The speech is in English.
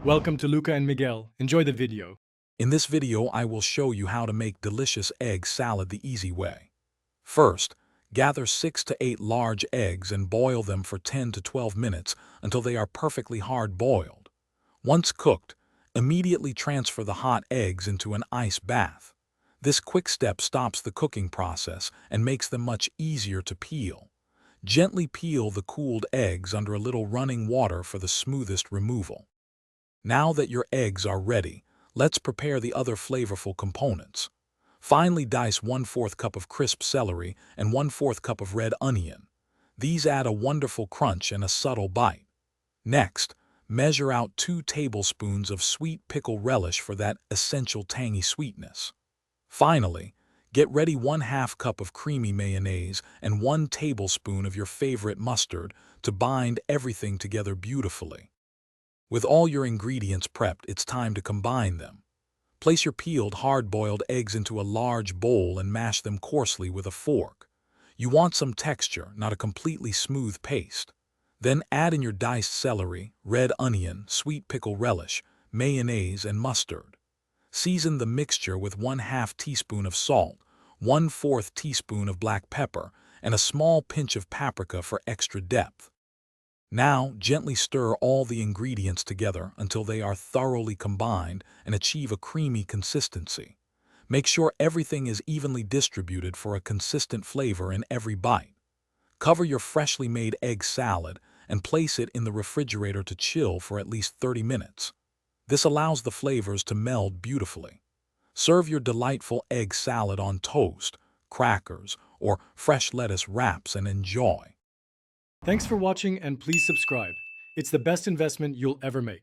Welcome to Luca and Miguel. Enjoy the video. In this video, I will show you how to make delicious egg salad the easy way. First, gather 6 to 8 large eggs and boil them for 10 to 12 minutes until they are perfectly hard-boiled. Once cooked, immediately transfer the hot eggs into an ice bath. This quick step stops the cooking process and makes them much easier to peel. Gently peel the cooled eggs under a little running water for the smoothest removal. Now that your eggs are ready, let's prepare the other flavorful components. Finely dice 1/4 cup of crisp celery and 1/4 cup of red onion. These add a wonderful crunch and a subtle bite. Next, measure out 2 tablespoons of sweet pickle relish for that essential tangy sweetness. Finally, get ready 1/2 cup of creamy mayonnaise and 1 tablespoon of your favorite mustard to bind everything together beautifully. With all your ingredients prepped, it's time to combine them. Place your peeled, hard-boiled eggs into a large bowl and mash them coarsely with a fork. You want some texture, not a completely smooth paste. Then add in your diced celery, red onion, sweet pickle relish, mayonnaise, and mustard. Season the mixture with 1/2 teaspoon of salt, 1/4 teaspoon of black pepper, and a small pinch of paprika for extra depth. Now, gently stir all the ingredients together until they are thoroughly combined and achieve a creamy consistency. Make sure everything is evenly distributed for a consistent flavor in every bite. Cover your freshly made egg salad and place it in the refrigerator to chill for at least 30 minutes. This allows the flavors to meld beautifully. Serve your delightful egg salad on toast, crackers, or fresh lettuce wraps and enjoy. Thanks for watching and please subscribe. It's the best investment you'll ever make.